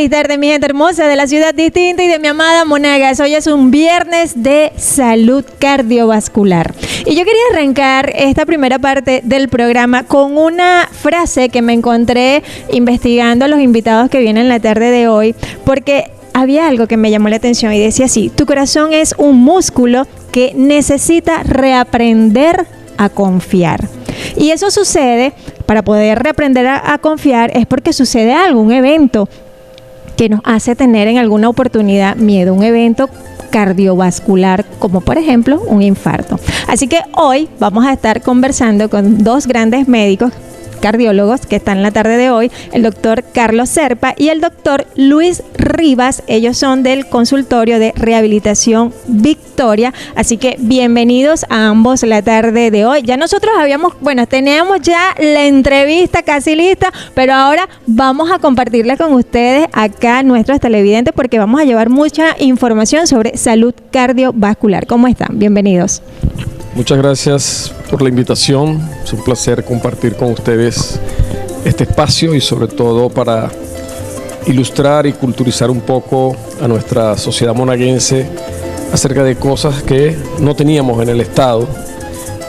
Feliz tarde, mi gente hermosa de la ciudad distinta y de mi amada Monagas. Hoy es un viernes de salud cardiovascular. Y yo quería arrancar esta primera parte del programa con una frase que me encontré investigando a los invitados que vienen la tarde de hoy, porque había algo que me llamó la atención y decía así: tu corazón es un músculo que necesita reaprender a confiar. Y eso sucede, para poder reaprender a confiar, es porque sucede algo, un evento que nos hace tener en alguna oportunidad miedo, un evento cardiovascular, como por ejemplo un infarto. Así que hoy vamos a estar conversando con dos grandes médicos cardiólogos que están la tarde de hoy, el doctor Carlos Serpa y el doctor Luis Rivas. Ellos son del consultorio de rehabilitación Victoria, así que bienvenidos a ambos la tarde de hoy. Ya nosotros teníamos ya la entrevista casi lista, pero ahora vamos a compartirla con ustedes acá, nuestros televidentes, porque vamos a llevar mucha información sobre salud cardiovascular. ¿Cómo están? Bienvenidos. Muchas gracias por la invitación. Es un placer compartir con ustedes este espacio y sobre todo para ilustrar y culturizar un poco a nuestra sociedad monaguense acerca de cosas que no teníamos en el Estado,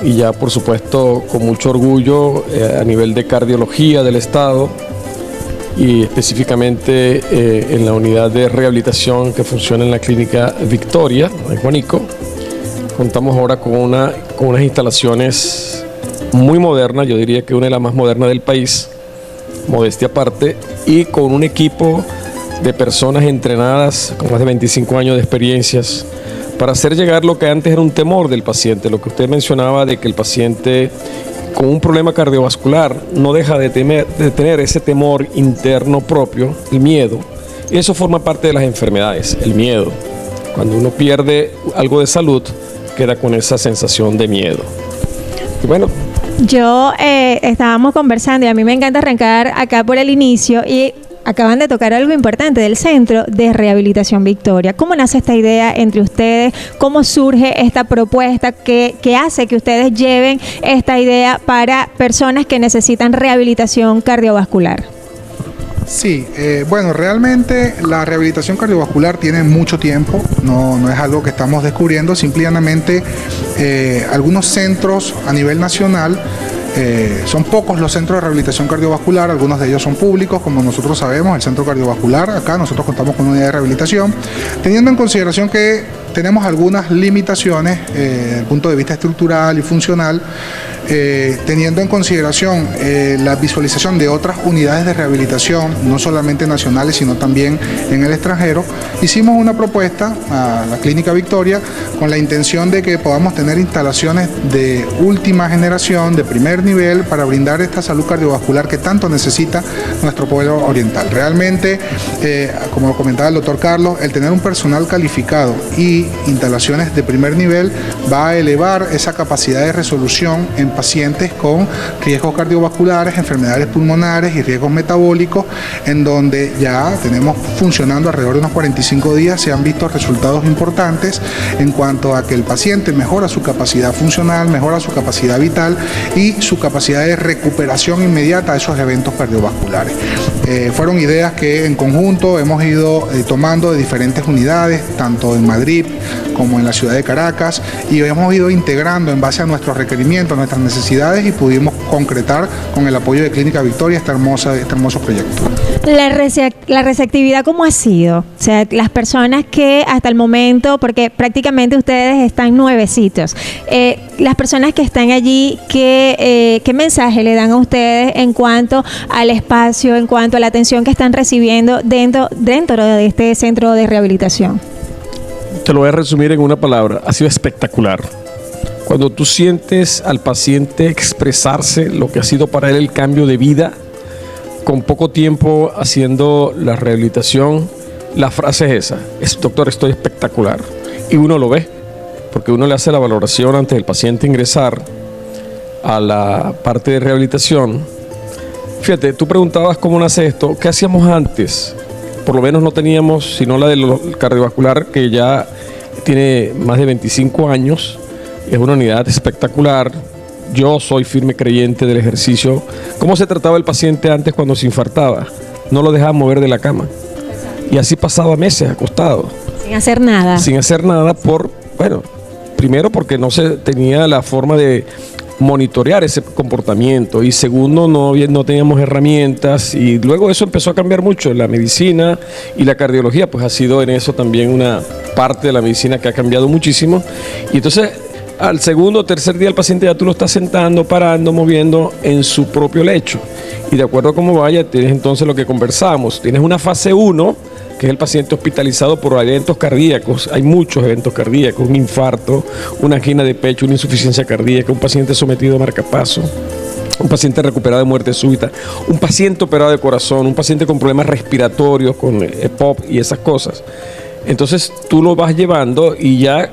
y ya por supuesto con mucho orgullo a nivel de cardiología del Estado y específicamente en la unidad de rehabilitación que funciona en la clínica Victoria en Juanico. Contamos ahora con unas instalaciones muy modernas, yo diría que una de las más modernas del país, modestia aparte, y con un equipo de personas entrenadas con más de 25 años de experiencias para hacer llegar lo que antes era un temor del paciente, lo que usted mencionaba de que el paciente con un problema cardiovascular no deja de tener ese temor interno propio, el miedo. Y eso forma parte de las enfermedades, el miedo. Cuando uno pierde algo de salud, queda con esa sensación de miedo. Y bueno, estábamos conversando y a mí me encanta arrancar acá por el inicio y acaban de tocar algo importante del Centro de Rehabilitación Victoria. ¿Cómo nace esta idea entre ustedes? ¿Cómo surge esta propuesta que hace que ustedes lleven esta idea para personas que necesitan rehabilitación cardiovascular? Sí, realmente la rehabilitación cardiovascular tiene mucho tiempo, no es algo que estamos descubriendo, simplemente algunos centros a nivel nacional, son pocos los centros de rehabilitación cardiovascular, algunos de ellos son públicos, como nosotros sabemos, el centro cardiovascular, acá nosotros contamos con una unidad de rehabilitación, teniendo en consideración que tenemos algunas limitaciones desde el punto de vista estructural y funcional, teniendo en consideración la visualización de otras unidades de rehabilitación, no solamente nacionales, sino también en el extranjero. Hicimos una propuesta a la Clínica Victoria con la intención de que podamos tener instalaciones de última generación, de primer nivel, para brindar esta salud cardiovascular que tanto necesita nuestro pueblo oriental. Realmente, como lo comentaba el doctor Carlos, el tener un personal calificado y instalaciones de primer nivel va a elevar esa capacidad de resolución en pacientes con riesgos cardiovasculares, enfermedades pulmonares y riesgos metabólicos, en donde ya tenemos funcionando alrededor de unos 45 días, se han visto resultados importantes en cuanto a que el paciente mejora su capacidad funcional, mejora su capacidad vital y su capacidad de recuperación inmediata a esos eventos cardiovasculares. Fueron ideas que en conjunto hemos ido tomando de diferentes unidades, tanto en Madrid como en la ciudad de Caracas, y hemos ido integrando en base a nuestros requerimientos, nuestras necesidades, y pudimos concretar con el apoyo de Clínica Victoria este hermoso proyecto. La receptividad, ¿cómo ha sido? O sea, las personas que hasta el momento, porque prácticamente ustedes están nuevecitos, las personas que están allí, ¿qué mensaje le dan a ustedes en cuanto al espacio, en cuanto a la atención que están recibiendo dentro de este centro de rehabilitación? Te lo voy a resumir en una palabra: ha sido espectacular. Cuando tú sientes al paciente expresarse lo que ha sido para él el cambio de vida, con poco tiempo haciendo la rehabilitación, la frase es esa: doctor, estoy espectacular. Y uno lo ve, porque uno le hace la valoración antes del paciente ingresar a la parte de rehabilitación. Fíjate, tú preguntabas cómo nace esto. ¿Qué hacíamos antes? Por lo menos no teníamos sino la del cardiovascular, que ya tiene más de 25 años. Es una unidad espectacular. Yo soy firme creyente del ejercicio. ¿Cómo se trataba el paciente antes cuando se infartaba? No lo dejaba mover de la cama. Y así pasaba meses acostado. Sin hacer nada. Sin hacer nada primero porque no se tenía la forma de monitorear ese comportamiento, y segundo, no teníamos herramientas, y luego eso empezó a cambiar mucho. La medicina y la cardiología pues ha sido en eso también una parte de la medicina que ha cambiado muchísimo, y entonces al segundo o tercer día el paciente ya tú lo estás sentando, parando, moviendo en su propio lecho, y de acuerdo a cómo vaya tienes entonces lo que conversamos, tienes una fase 1, que es el paciente hospitalizado por eventos cardíacos. Hay muchos eventos cardíacos, un infarto, una angina de pecho, una insuficiencia cardíaca, un paciente sometido a marcapaso, un paciente recuperado de muerte súbita, un paciente operado de corazón, un paciente con problemas respiratorios, con EPOC y esas cosas. Entonces tú lo vas llevando, y ya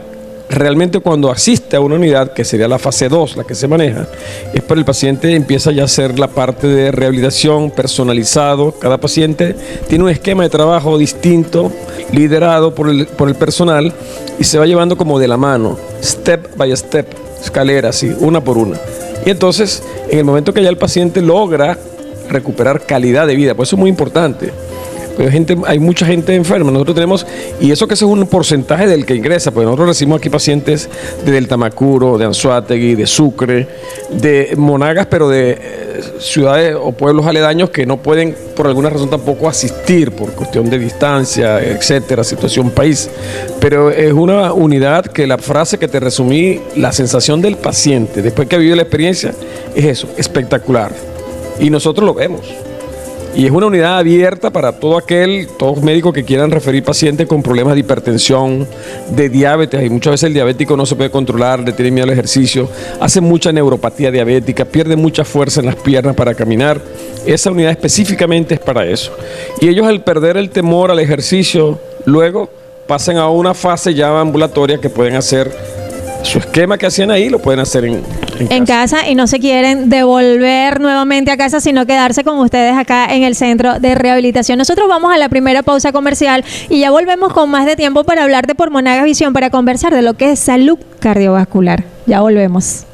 realmente cuando asiste a una unidad, que sería la fase 2, la que se maneja, es para el paciente empieza ya a hacer la parte de rehabilitación personalizado. Cada paciente tiene un esquema de trabajo distinto, liderado por el personal, y se va llevando como de la mano, step by step, escalera así, una por una. Y entonces, en el momento que ya el paciente logra recuperar calidad de vida, pues eso es muy importante. Hay mucha gente enferma, nosotros tenemos, y eso que ese es un porcentaje del que ingresa, pues nosotros recibimos aquí pacientes de Deltamacuro, de Anzoátegui, de Sucre, de Monagas, pero de ciudades o pueblos aledaños que no pueden por alguna razón tampoco asistir por cuestión de distancia, etcétera, situación país. Pero es una unidad que la frase que te resumí, la sensación del paciente después que ha vivido la experiencia, es eso, espectacular. Y nosotros lo vemos. Y es una unidad abierta para todos médicos que quieran referir pacientes con problemas de hipertensión, de diabetes. Y muchas veces el diabético no se puede controlar, le tiene miedo al ejercicio, hace mucha neuropatía diabética, pierde mucha fuerza en las piernas para caminar. Esa unidad específicamente es para eso. Y ellos, al perder el temor al ejercicio, luego pasan a una fase ya ambulatoria, que pueden hacer su esquema que hacían ahí, lo pueden hacer en casa, y no se quieren devolver nuevamente a casa, sino quedarse con ustedes acá en el centro de rehabilitación. Nosotros vamos a la primera pausa comercial y ya volvemos con más de tiempo para hablar de por Monagas Visión, para conversar de lo que es salud cardiovascular. Ya volvemos.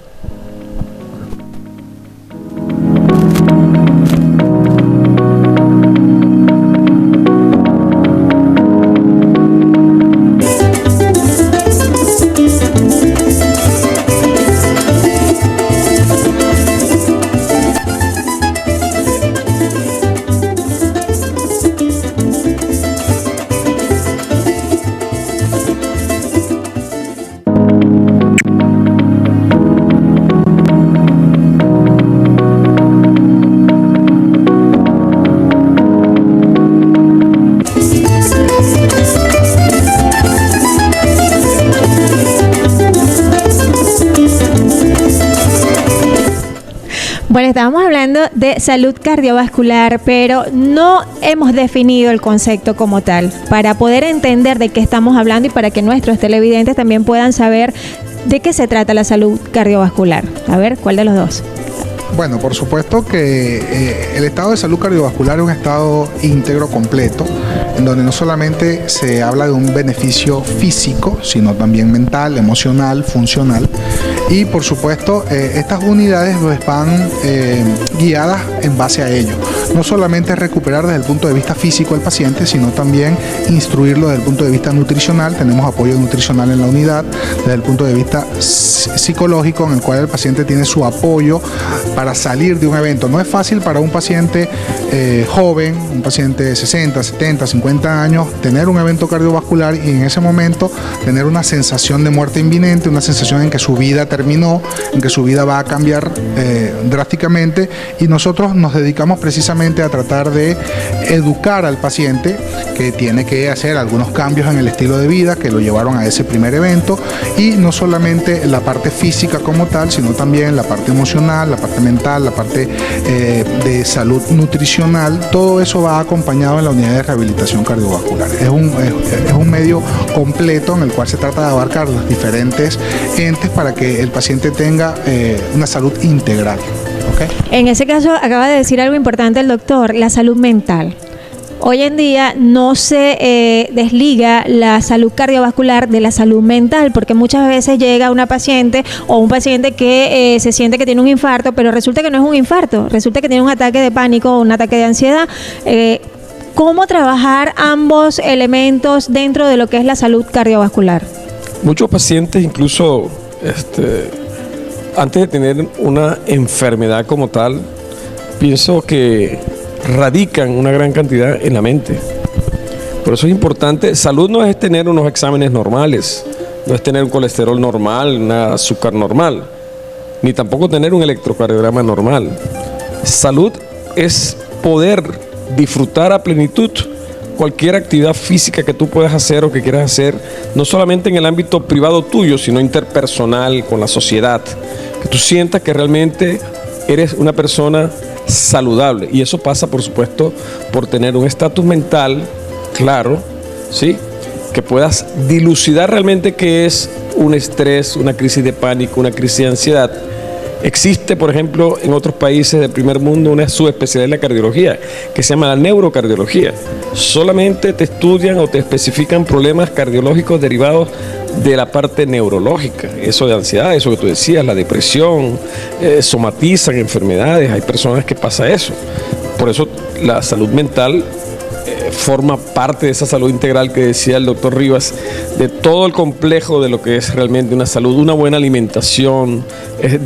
Bueno, estábamos hablando de salud cardiovascular, pero no hemos definido el concepto como tal, para poder entender de qué estamos hablando y para que nuestros televidentes también puedan saber de qué se trata la salud cardiovascular. A ver, ¿cuál de los dos? Bueno, por supuesto que el estado de salud cardiovascular es un estado íntegro, completo, en donde no solamente se habla de un beneficio físico, sino también mental, emocional, funcional. Y por supuesto, estas unidades van guiadas en base a ello. No solamente recuperar desde el punto de vista físico al paciente, sino también instruirlo desde el punto de vista nutricional. Tenemos apoyo nutricional en la unidad, desde el punto de vista psicológico, en el cual el paciente tiene su apoyo para salir de un evento. No es fácil para un paciente joven, un paciente de 60, 70, 50 años, tener un evento cardiovascular y en ese momento tener una sensación de muerte inminente, una sensación en que su vida terminó, en que su vida va a cambiar drásticamente, y nosotros nos dedicamos precisamente a tratar de educar al paciente que tiene que hacer algunos cambios en el estilo de vida que lo llevaron a ese primer evento, y no solamente la parte física como tal, sino también la parte emocional, la parte mental, la parte de salud nutricional. Todo eso va acompañado en la unidad de rehabilitación cardiovascular. Es un medio completo en el cual se trata de abarcar los diferentes entes para que el paciente tenga una salud integral. ¿Okay? En ese caso, acaba de decir algo importante el doctor, la salud mental. Hoy en día no se desliga la salud cardiovascular de la salud mental, porque muchas veces llega una paciente o un paciente que se siente que tiene un infarto, pero resulta que no es un infarto, resulta que tiene un ataque de pánico o un ataque de ansiedad. ¿Cómo trabajar ambos elementos dentro de lo que es la salud cardiovascular? Muchos pacientes, incluso antes de tener una enfermedad como tal, pienso que radican una gran cantidad en la mente. Por eso es importante. Salud no es tener unos exámenes normales, no es tener un colesterol normal, un azúcar normal, ni tampoco tener un electrocardiograma normal. Salud es poder disfrutar a plenitud cualquier actividad física que tú puedas hacer o que quieras hacer, no solamente en el ámbito privado tuyo, sino interpersonal, con la sociedad. Que tú sientas que realmente eres una persona saludable. Y eso pasa, por supuesto, por tener un estatus mental claro, ¿sí? Que puedas dilucidar realmente qué es un estrés, una crisis de pánico, una crisis de ansiedad. Existe, por ejemplo, en otros países del primer mundo una subespecialidad en la cardiología que se llama la neurocardiología. Solamente te estudian o te especifican problemas cardiológicos derivados de la parte neurológica. Eso de ansiedad, eso que tú decías, la depresión, somatizan enfermedades. Hay personas que pasa eso. Por eso la salud mental forma parte de esa salud integral que decía el doctor Rivas, de todo el complejo de lo que es realmente una salud, una buena alimentación,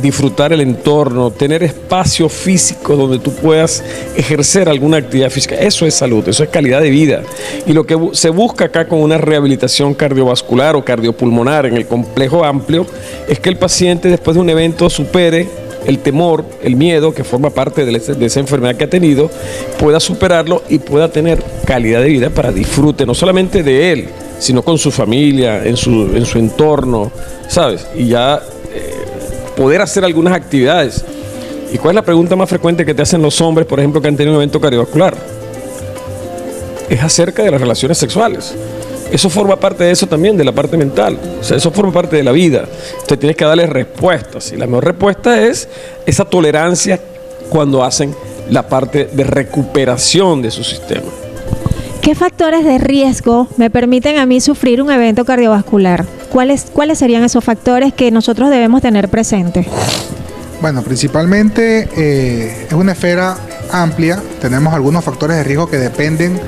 disfrutar el entorno, tener espacio físico donde tú puedas ejercer alguna actividad física. Eso es salud, eso es calidad de vida. Y lo que se busca acá con una rehabilitación cardiovascular o cardiopulmonar en el complejo amplio es que el paciente después de un evento supere el temor, el miedo que forma parte de esa enfermedad que ha tenido, pueda superarlo y pueda tener calidad de vida para disfrute, no solamente de él, sino con su familia, en su entorno, ¿sabes? Y ya poder hacer algunas actividades. ¿Y cuál es la pregunta más frecuente que te hacen los hombres, por ejemplo, que han tenido un evento cardiovascular? Es acerca de las relaciones sexuales. Eso forma parte de eso también, de la parte mental. O sea, eso forma parte de la vida. Usted tiene que darle respuestas. Y la mejor respuesta es esa tolerancia cuando hacen la parte de recuperación de su sistema. ¿Qué factores de riesgo me permiten a mí sufrir un evento cardiovascular? ¿Cuáles serían esos factores que nosotros debemos tener presentes? Bueno, principalmente es una esfera amplia. Tenemos algunos factores de riesgo que dependen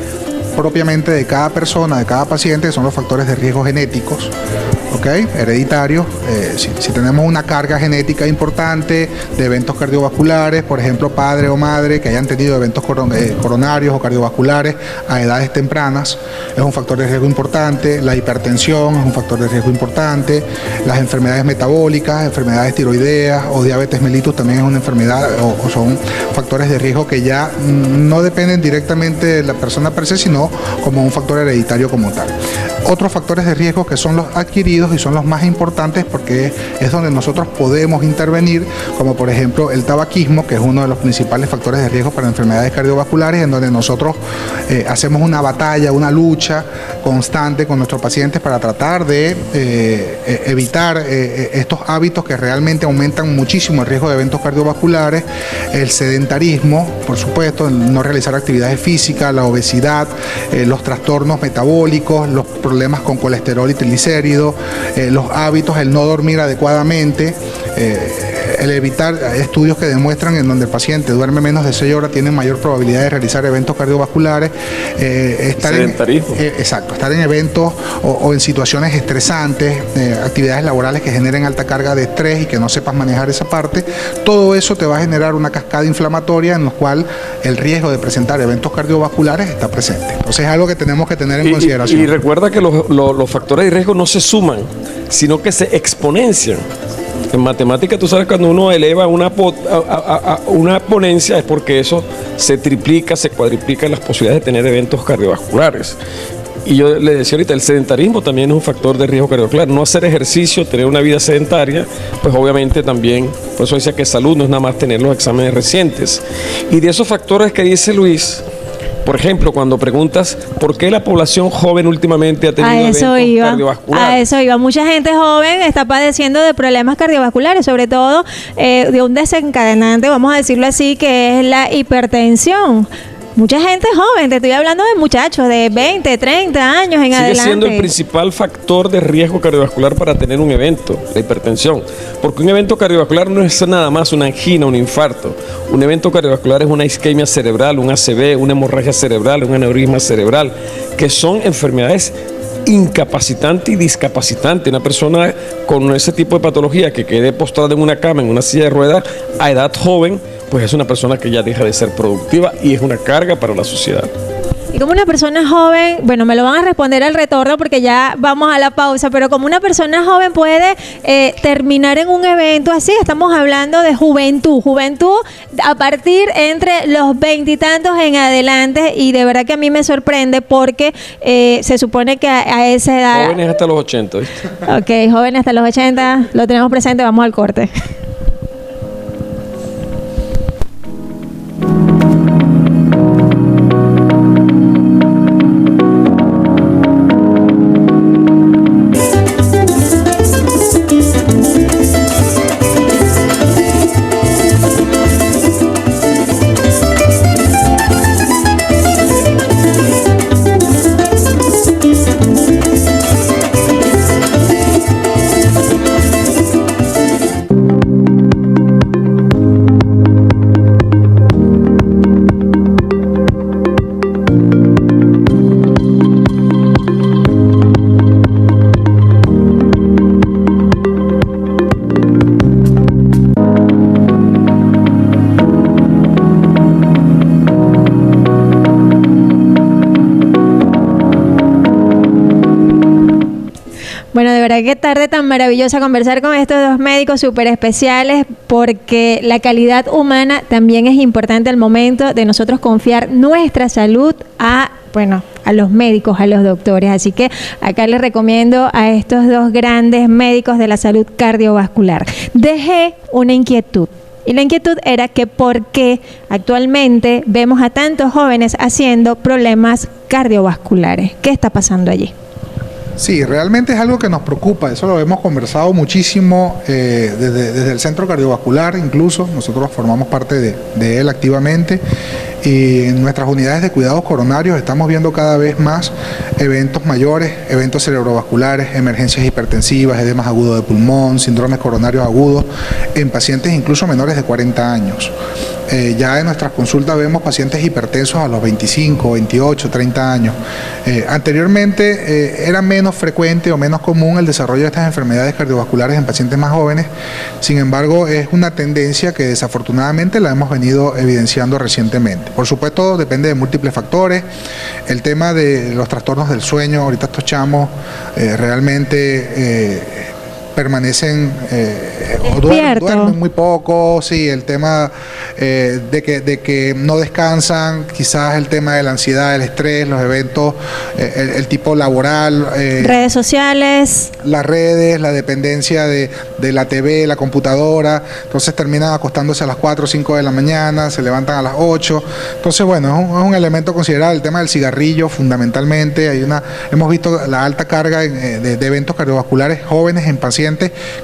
propiamente de cada persona, de cada paciente, son los factores de riesgo genéticos, ¿ok? Hereditarios. Si tenemos una carga genética importante de eventos cardiovasculares, por ejemplo, padre o madre que hayan tenido eventos coronarios o cardiovasculares a edades tempranas, es un factor de riesgo importante. La hipertensión es un factor de riesgo importante. Las enfermedades metabólicas, enfermedades tiroideas o diabetes mellitus también es una enfermedad o son factores de riesgo que ya no dependen directamente de la persona per se, sino como un factor hereditario como tal. Otros factores de riesgo que son los adquiridos y son los más importantes porque es donde nosotros podemos intervenir, como por ejemplo el tabaquismo, que es uno de los principales factores de riesgo para enfermedades cardiovasculares, en donde nosotros hacemos una batalla, una lucha constante con nuestros pacientes para tratar de evitar estos hábitos que realmente aumentan muchísimo el riesgo de eventos cardiovasculares. El sedentarismo, por supuesto, el no realizar actividades físicas, la obesidad, los trastornos metabólicos, los problemas con colesterol y triglicéridos, los hábitos, el no dormir adecuadamente, el evitar estudios que demuestran en donde el paciente duerme menos de 6 horas tiene mayor probabilidad de realizar eventos cardiovasculares, estar en eventos o en situaciones estresantes, actividades laborales que generen alta carga de estrés y que no sepas manejar esa parte. Todo eso te va a generar una cascada inflamatoria en la cual el riesgo de presentar eventos cardiovasculares está presente. Entonces es algo que tenemos que tener en consideración. Y recuerda que los factores de riesgo no se suman, sino que se exponencian. En matemática, tú sabes, cuando uno eleva una exponencia es porque eso se triplica, se cuadriplica las posibilidades de tener eventos cardiovasculares. Y yo le decía ahorita, el sedentarismo también es un factor de riesgo cardiovascular. No hacer ejercicio, tener una vida sedentaria, pues obviamente también, por eso decía que salud no es nada más tener los exámenes recientes. Y de esos factores que dice Luis, por ejemplo, cuando preguntas por qué la población joven últimamente ha tenido eventos cardiovasculares. A eso iba. Mucha gente joven está padeciendo de problemas cardiovasculares, sobre todo de un desencadenante, vamos a decirlo así, que es la hipertensión. mucha gente joven, te estoy hablando de muchachos de 20, 30 años en adelante. Sigue siendo el principal factor de riesgo cardiovascular para tener un evento, la hipertensión. Porque un evento cardiovascular no es nada más una angina, un infarto. Un evento cardiovascular es una isquemia cerebral, un ACV, una hemorragia cerebral, un aneurisma cerebral, que son enfermedades incapacitante y discapacitante. Una persona con ese tipo de patología que quede postrada en una cama, en una silla de ruedas, a edad joven, pues es una persona que ya deja de ser productiva y es una carga para la sociedad. Y como una persona joven, bueno, me lo van a responder al retorno porque ya vamos a la pausa, pero como una persona joven puede terminar en un evento así, estamos hablando de juventud a partir entre los 20 y tantos en adelante, y de verdad que a mí me sorprende porque se supone que a esa edad... Jóvenes hasta los 80, ¿viste? Ok, jóvenes hasta los 80, lo tenemos presente, vamos al corte. Bueno, de verdad qué tarde tan maravillosa conversar con estos dos médicos súper especiales, porque la calidad humana también es importante al momento de nosotros confiar nuestra salud a los médicos, a los doctores. Así que acá les recomiendo a estos dos grandes médicos de la salud cardiovascular. Dejé una inquietud. Y la inquietud era que por qué actualmente vemos a tantos jóvenes haciendo problemas cardiovasculares. ¿Qué está pasando allí? Sí, realmente es algo que nos preocupa, eso lo hemos conversado muchísimo desde el Centro Cardiovascular, incluso nosotros formamos parte de él activamente, y en nuestras unidades de cuidados coronarios estamos viendo cada vez más eventos mayores, eventos cerebrovasculares, emergencias hipertensivas, edemas agudos de pulmón, síndromes coronarios agudos en pacientes incluso menores de 40 años. Ya en nuestras consultas vemos pacientes hipertensos a los 25, 28, 30 años. Anteriormente era menos frecuente o menos común el desarrollo de estas enfermedades cardiovasculares en pacientes más jóvenes. Sin embargo, es una tendencia que desafortunadamente la hemos venido evidenciando recientemente. Por supuesto, depende de múltiples factores. El tema de los trastornos del sueño, ahorita estos chamos realmente... permanecen o duermen muy poco, sí, el tema de que no descansan, quizás el tema de la ansiedad, el estrés, los eventos, el tipo laboral, redes sociales, las redes, la dependencia de la TV, la computadora, entonces terminan acostándose a las 4 o 5 de la mañana, se levantan a las 8, entonces bueno, es un elemento considerable. El tema del cigarrillo fundamentalmente, hemos visto la alta carga de eventos cardiovasculares jóvenes en pacientes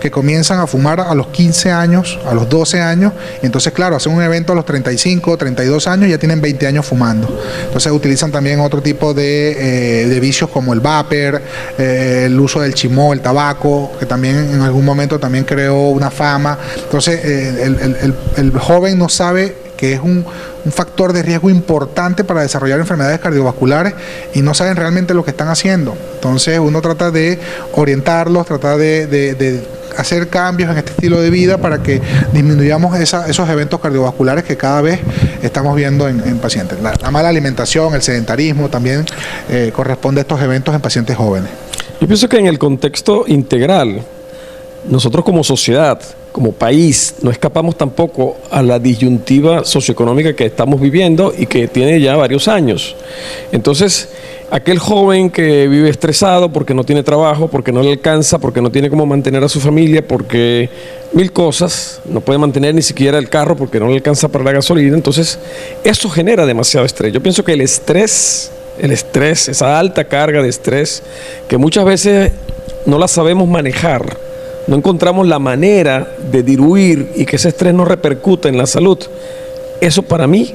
que comienzan a fumar a los 15 años, a los 12 años, y entonces claro, hacen un evento a los 35, 32 años y ya tienen 20 años fumando. Entonces utilizan también otro tipo de vicios como el vapor, el uso del chimó, el tabaco, que también en algún momento también creó una fama. Entonces el joven no sabe que es un factor de riesgo importante para desarrollar enfermedades cardiovasculares y no saben realmente lo que están haciendo. Entonces uno trata de orientarlos, trata de hacer cambios en este estilo de vida para que disminuyamos esos eventos cardiovasculares que cada vez estamos viendo en pacientes. La mala alimentación, el sedentarismo también corresponde a estos eventos en pacientes jóvenes. Yo pienso que en el contexto integral, nosotros como sociedad, como país, no escapamos tampoco a la disyuntiva socioeconómica que estamos viviendo y que tiene ya varios años. Entonces, aquel joven que vive estresado porque no tiene trabajo, porque no le alcanza, porque no tiene cómo mantener a su familia, porque mil cosas, no puede mantener ni siquiera el carro porque no le alcanza para la gasolina, entonces eso genera demasiado estrés. Yo pienso que el estrés, esa alta carga de estrés, que muchas veces no la sabemos manejar, no encontramos la manera de diluir y que ese estrés no repercuta en la salud. Eso para mí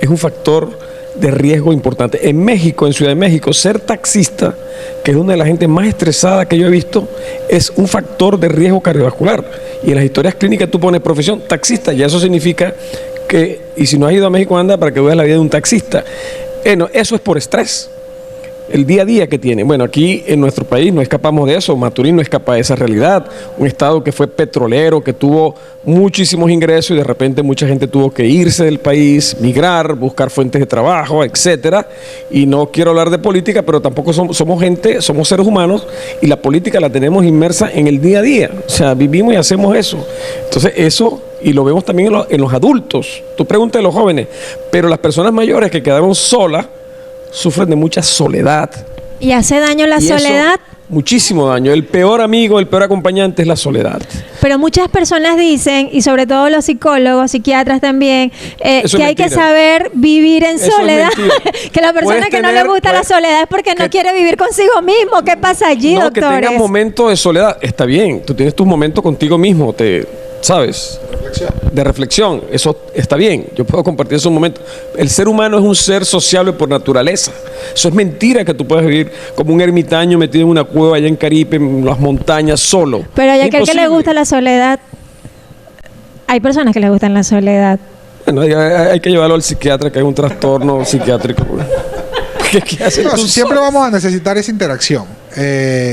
es un factor de riesgo importante. En México, en Ciudad de México, ser taxista, que es una de las gente más estresada que yo he visto, es un factor de riesgo cardiovascular. Y en las historias clínicas tú pones profesión taxista, y eso significa que, y si no has ido a México, anda para que veas la vida de un taxista. Bueno, eso es por estrés. El día a día que tiene. Bueno, aquí en nuestro país no escapamos de eso. Maturín no escapa de esa realidad. Un estado que fue petrolero, que tuvo muchísimos ingresos y de repente mucha gente tuvo que irse del país, migrar, buscar fuentes de trabajo, etcétera. Y no quiero hablar de política, pero tampoco somos gente, somos seres humanos y la política la tenemos inmersa en el día a día. O sea, vivimos y hacemos eso. Entonces eso, y lo vemos también en los adultos. Tú preguntas a los jóvenes, pero las personas mayores que quedaron solas sufren de mucha soledad. ¿Y hace daño la soledad? Muchísimo daño. El peor amigo, el peor acompañante es la soledad. Pero muchas personas dicen, y sobre todo los psicólogos, psiquiatras también, que hay que saber vivir en soledad. Que la persona que no le gusta la soledad es porque no quiere vivir consigo mismo. ¿Qué pasa allí, doctores? Que tengas momentos de soledad. Está bien, tú tienes tus momentos contigo mismo, ¿sabes? De reflexión, eso está bien, yo puedo compartir esos momentos. El ser humano es un ser sociable por naturaleza. Eso es mentira que tú puedas vivir como un ermitaño metido en una cueva allá en Caribe, en las montañas, solo. Pero hay aquel que le gusta la soledad. Hay personas que les gustan la soledad. Bueno, hay que llevarlo al psiquiatra, que hay un trastorno psiquiátrico. No, siempre vamos a necesitar esa interacción.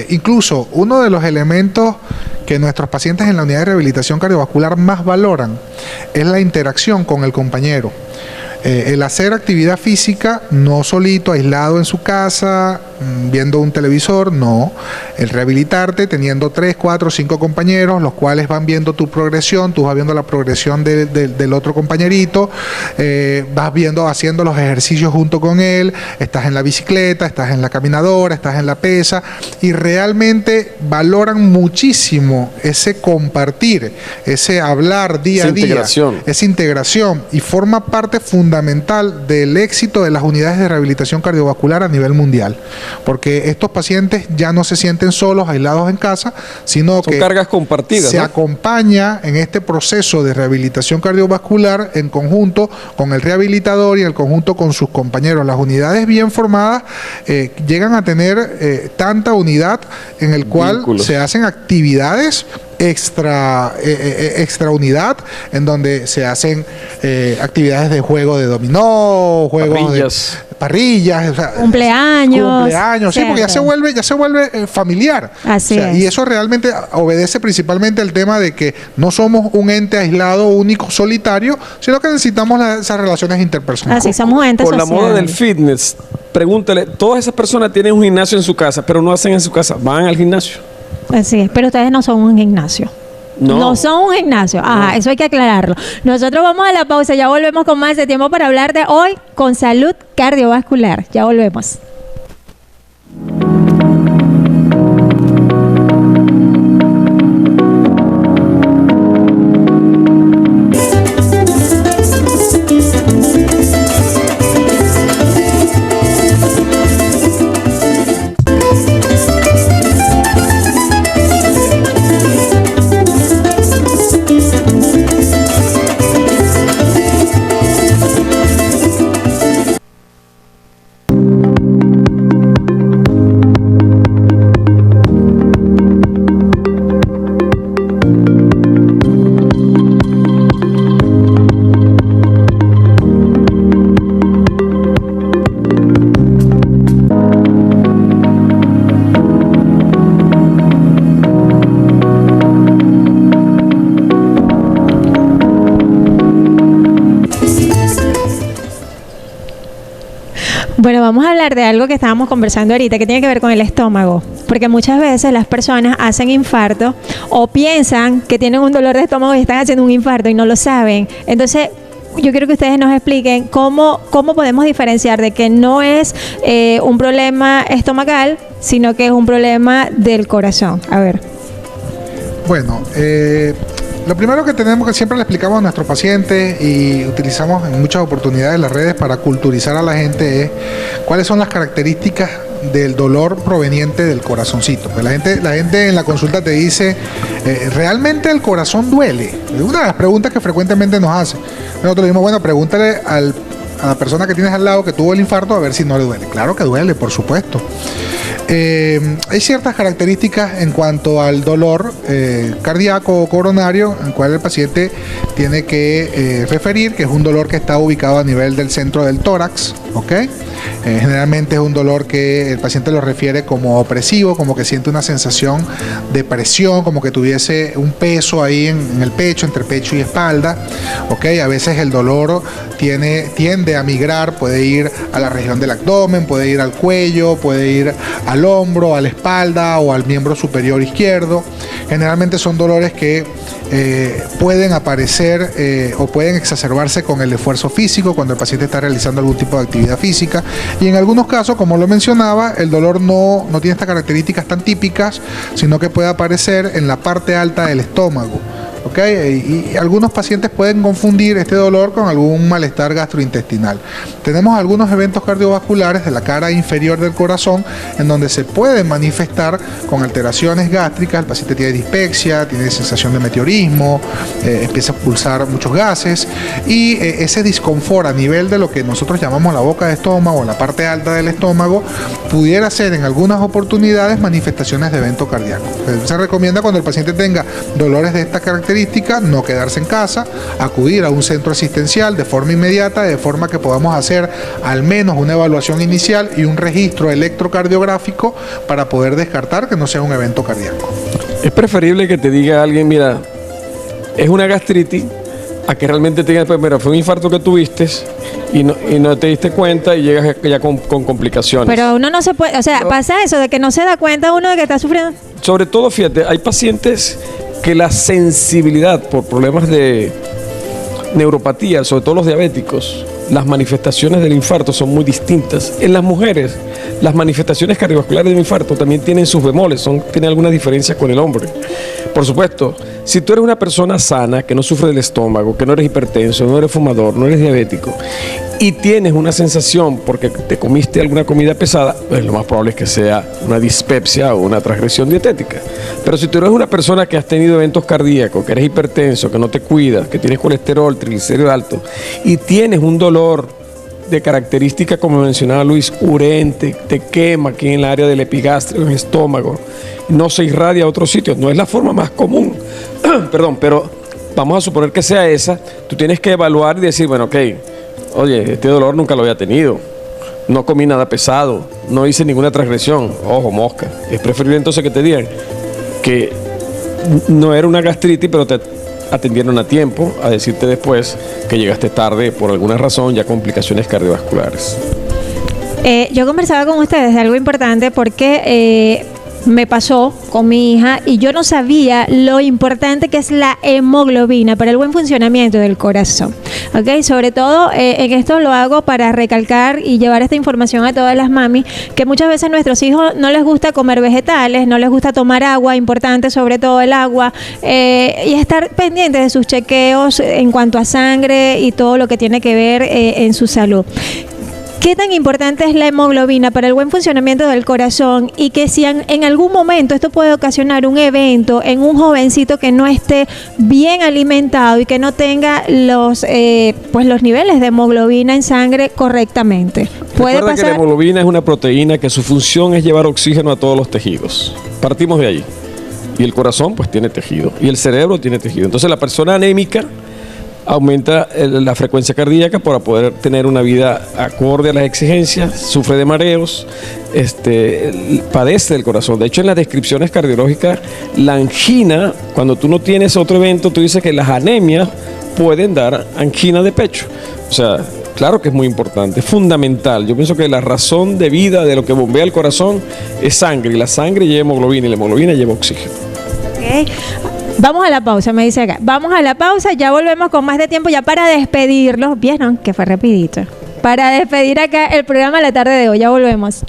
Incluso uno de los elementos que nuestros pacientes en la unidad de rehabilitación cardiovascular más valoran es la interacción con el compañero. El hacer actividad física, no solito, aislado en su casa, viendo un televisor, no. El rehabilitarte teniendo 3, 4, 5 compañeros, los cuales van viendo tu progresión, tú vas viendo la progresión del otro compañerito, vas viendo, haciendo los ejercicios junto con él, estás en la bicicleta, estás en la caminadora, estás en la pesa, y realmente valoran muchísimo ese compartir, ese hablar día a día, esa integración, y forma parte fundamental del éxito de las unidades de rehabilitación cardiovascular a nivel mundial, porque estos pacientes ya no se sienten solos, aislados en casa, sino son que cargas compartidas, se acompaña en este proceso de rehabilitación cardiovascular en conjunto con el rehabilitador y en conjunto con sus compañeros. Las unidades bien formadas llegan a tener tanta unidad en el cual se hacen actividades extra unidad, en donde se hacen actividades de juego de dominó, juegos de parrillas, o sea, cumpleaños, sí, porque ya se vuelve familiar. Así es. Y eso realmente obedece principalmente al tema de que no somos un ente aislado, único, solitario, sino que necesitamos esas relaciones interpersonales. Así somos entes sociales. Con la moda del fitness, pregúntale, todas esas personas tienen un gimnasio en su casa, pero no hacen en su casa, van al gimnasio. Así es, pero ustedes no son un gimnasio. No son un gimnasio. Ajá, eso hay que aclararlo. Nosotros vamos a la pausa, ya volvemos con más de tiempo para hablar de hoy con salud cardiovascular. Ya volvemos. Bueno, vamos a hablar de algo que estábamos conversando ahorita, que tiene que ver con el estómago. Porque muchas veces las personas hacen infarto o piensan que tienen un dolor de estómago y están haciendo un infarto y no lo saben. Entonces, yo quiero que ustedes nos expliquen cómo podemos diferenciar de que no es un problema estomacal, sino que es un problema del corazón. A ver. Bueno, lo primero que tenemos, que siempre le explicamos a nuestros pacientes y utilizamos en muchas oportunidades las redes para culturizar a la gente, es cuáles son las características del dolor proveniente del corazoncito. Pues la gente en la consulta te dice, ¿realmente el corazón duele? Es una de las preguntas que frecuentemente nos hacen. Nosotros le decimos, bueno, pregúntale a la persona que tienes al lado que tuvo el infarto a ver si no le duele. Claro que duele, por supuesto. Hay ciertas características en cuanto al dolor cardíaco o coronario, en cual el paciente tiene que referir, que es un dolor que está ubicado a nivel del centro del tórax, ¿ok? Generalmente es un dolor que el paciente lo refiere como opresivo, como que siente una sensación de presión, como que tuviese un peso ahí en el pecho, entre pecho y espalda, ¿ok? A veces el dolor tiende a migrar, puede ir a la región del abdomen, puede ir al cuello, puede ir al hombro, a la espalda o al miembro superior izquierdo. Generalmente son dolores que pueden aparecer o pueden exacerbarse con el esfuerzo físico cuando el paciente está realizando algún tipo de actividad física, y en algunos casos, como lo mencionaba, el dolor no tiene estas características tan típicas, sino que puede aparecer en la parte alta del estómago. ¿Okay? Y algunos pacientes pueden confundir este dolor con algún malestar gastrointestinal. Tenemos algunos eventos cardiovasculares de la cara inferior del corazón en donde se pueden manifestar con alteraciones gástricas. El paciente tiene dispepsia, tiene sensación de meteorismo, empieza a expulsar muchos gases, y ese disconfort a nivel de lo que nosotros llamamos la boca de estómago, la parte alta del estómago, pudiera ser en algunas oportunidades manifestaciones de evento cardíaco. Se recomienda, cuando el paciente tenga dolores de esta característica, no quedarse en casa, acudir a un centro asistencial de forma inmediata, de forma que podamos hacer al menos una evaluación inicial y un registro electrocardiográfico para poder descartar que no sea un evento cardíaco. Es preferible que te diga alguien, mira, es una gastritis, a que realmente te digan, pues mira, fue un infarto que tuviste y no te diste cuenta y llegas ya con complicaciones. Pero uno no se puede, o sea, pero pasa eso de que no se da cuenta uno de que está sufriendo. Sobre todo, fíjate, hay pacientes que la sensibilidad por problemas de neuropatía, sobre todo los diabéticos, las manifestaciones del infarto son muy distintas. En las mujeres, las manifestaciones cardiovasculares del infarto también tienen sus bemoles, tienen algunas diferencias con el hombre. Por supuesto, si tú eres una persona sana, que no sufre del estómago, que no eres hipertenso, no eres fumador, no eres diabético, y tienes una sensación porque te comiste alguna comida pesada, pues lo más probable es que sea una dispepsia o una transgresión dietética. Pero si tú eres una persona que has tenido eventos cardíacos, que eres hipertenso, que no te cuidas, que tienes colesterol, triglicéridos altos, y tienes un dolor de característica, como mencionaba Luis, urente, te quema aquí en el área del epigastrio, en el estómago, no se irradia a otros sitios, no es la forma más común, perdón, pero vamos a suponer que sea esa, tú tienes que evaluar y decir, bueno, ok, oye, este dolor nunca lo había tenido, no comí nada pesado, no hice ninguna transgresión, ojo, mosca. Es preferible entonces que te digan que no era una gastritis, pero te atendieron a tiempo, a decirte después que llegaste tarde por alguna razón, ya complicaciones cardiovasculares. Yo conversaba con ustedes de algo importante porque me pasó con mi hija y yo no sabía lo importante que es la hemoglobina para el buen funcionamiento del corazón. ¿Okay? Sobre todo en esto lo hago para recalcar y llevar esta información a todas las mamis, que muchas veces a nuestros hijos no les gusta comer vegetales, no les gusta tomar agua, importante sobre todo el agua, y estar pendientes de sus chequeos en cuanto a sangre y todo lo que tiene que ver en su salud. ¿Qué tan importante es la hemoglobina para el buen funcionamiento del corazón? Y que si en algún momento esto puede ocasionar un evento en un jovencito que no esté bien alimentado y que no tenga los niveles de hemoglobina en sangre correctamente. ¿Puede pasar? Que la hemoglobina es una proteína que su función es llevar oxígeno a todos los tejidos. Partimos de ahí. Y el corazón pues tiene tejido. Y el cerebro tiene tejido. Entonces la persona anémica aumenta la frecuencia cardíaca para poder tener una vida acorde a las exigencias, sufre de mareos, padece del corazón. De hecho, en las descripciones cardiológicas, la angina, cuando tú no tienes otro evento, tú dices que las anemias pueden dar angina de pecho. O sea, claro que es muy importante, es fundamental. Yo pienso que la razón de vida de lo que bombea el corazón es sangre, y la sangre lleva hemoglobina, y la hemoglobina lleva oxígeno. Okay. Vamos a la pausa, me dice acá. Vamos a la pausa, ya volvemos con más de tiempo ya para despedirlos. ¿Vieron? Que fue rapidito. Para despedir acá el programa de la tarde de hoy. Ya volvemos.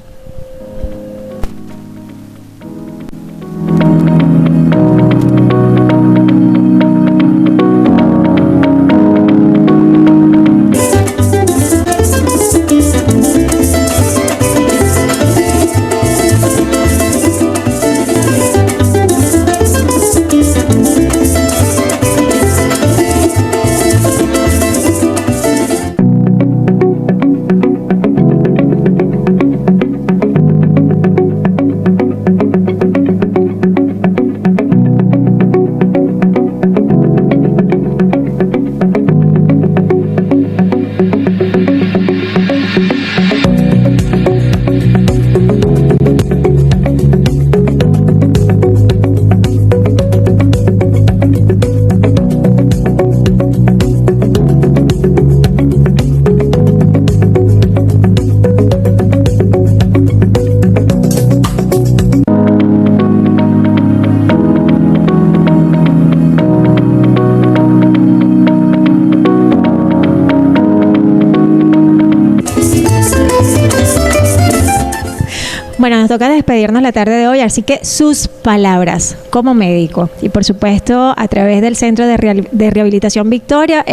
toca despedirnos la tarde de hoy, así que sus palabras como médico y por supuesto a través del Centro de Rehabilitación Victoria,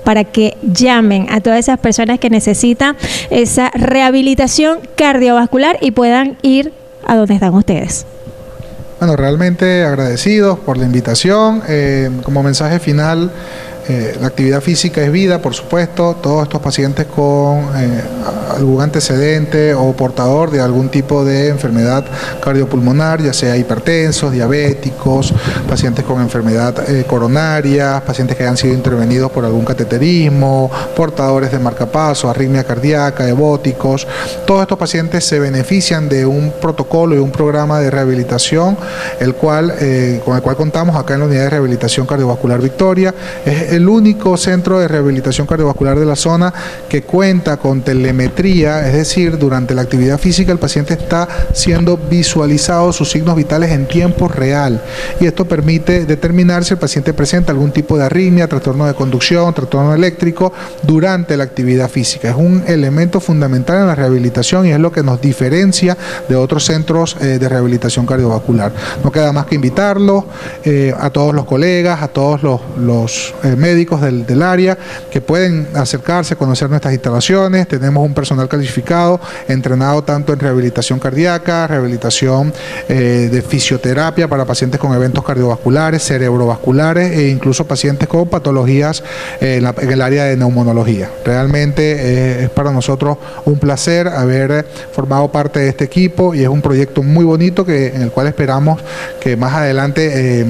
para que llamen a todas esas personas que necesitan esa rehabilitación cardiovascular y puedan ir a donde están ustedes. Bueno, realmente agradecidos por la invitación. Como mensaje final, la actividad física es vida, por supuesto. Todos estos pacientes con algún antecedente o portador de algún tipo de enfermedad cardiopulmonar, ya sea hipertensos, diabéticos, pacientes con enfermedad coronaria, pacientes que han sido intervenidos por algún cateterismo, portadores de marcapaso, arritmia cardíaca, ebóticos. Todos estos pacientes se benefician de un protocolo y un programa de rehabilitación, con el cual contamos acá en la Unidad de Rehabilitación Cardiovascular Victoria. Es el único centro de rehabilitación cardiovascular de la zona que cuenta con telemetría, es decir, durante la actividad física el paciente está siendo visualizado sus signos vitales en tiempo real y esto permite determinar si el paciente presenta algún tipo de arritmia, trastorno de conducción, trastorno eléctrico durante la actividad física. Es un elemento fundamental en la rehabilitación y es lo que nos diferencia de otros centros de rehabilitación cardiovascular. No queda más que invitarlos a todos los colegas, a todos los médicos del área que pueden acercarse a conocer nuestras instalaciones. Tenemos un personal calificado, entrenado tanto en rehabilitación cardíaca, rehabilitación de fisioterapia para pacientes con eventos cardiovasculares, cerebrovasculares e incluso pacientes con patologías en el área de neumonología. Realmente es para nosotros un placer haber formado parte de este equipo y es un proyecto muy bonito en el cual esperamos que más adelante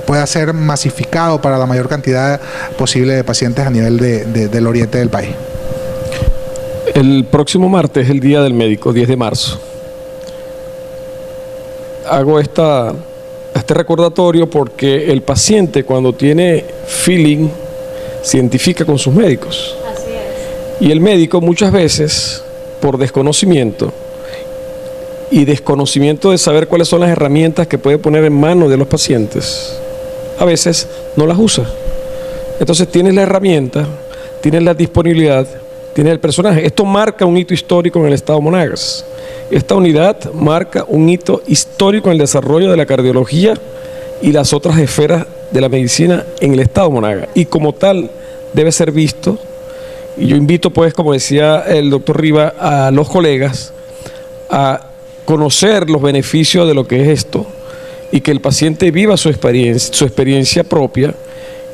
pueda ser masificado para la mayor cantidad posible de pacientes a nivel del oriente del país. El próximo martes es el Día del Médico, 10 de marzo. Hago este recordatorio porque el paciente cuando tiene feeling se identifica con sus médicos. Así es. Y el médico muchas veces, por desconocimiento de saber cuáles son las herramientas que puede poner en manos de los pacientes, a veces no las usa. Entonces tienes la herramienta, tienes la disponibilidad, tienes el personaje. Esto marca un hito histórico en el estado Monagas. Esta unidad marca un hito histórico en el desarrollo de la cardiología y las otras esferas de la medicina en el estado Monagas. Y como tal debe ser visto. Y yo invito, pues, como decía el doctor Riva, a los colegas a conocer los beneficios de lo que es esto y que el paciente viva su experiencia propia.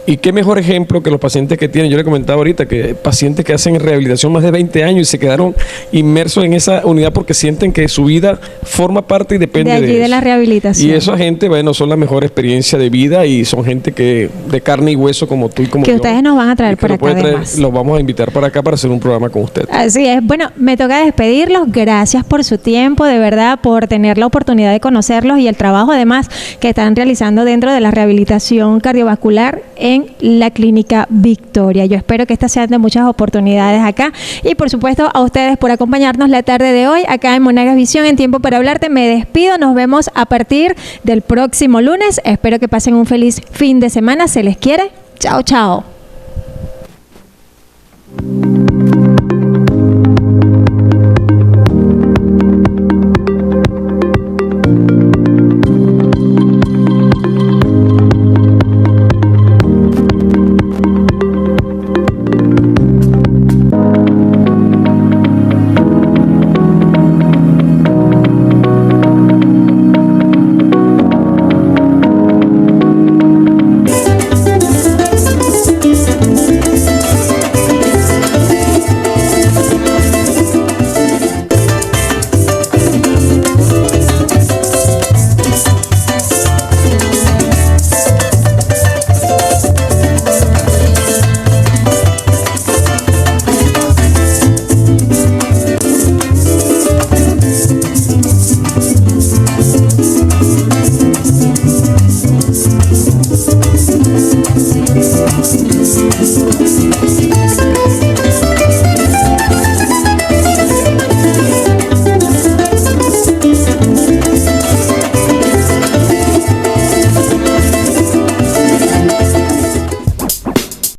Y qué mejor ejemplo que los pacientes que tienen, yo le comentaba ahorita, que pacientes que hacen rehabilitación más de 20 años y se quedaron inmersos en esa unidad porque sienten que su vida forma parte y depende de allí de la rehabilitación. Y esa gente, bueno, son la mejor experiencia de vida y son gente que de carne y hueso como tú y como yo. Que ustedes nos van a traer para acá además. Los vamos a invitar para acá para hacer un programa con ustedes. Así es. Bueno, me toca despedirlos. Gracias por su tiempo, de verdad, por tener la oportunidad de conocerlos y el trabajo además que están realizando dentro de la rehabilitación cardiovascular en la Clínica Victoria. Yo espero que estas sean de muchas oportunidades acá y por supuesto a ustedes por acompañarnos la tarde de hoy acá en Monagas Visión en Tiempo para Hablarte. Me despido, nos vemos a partir del próximo lunes. Espero que pasen un feliz fin de semana. Se les quiere. Chao, chao.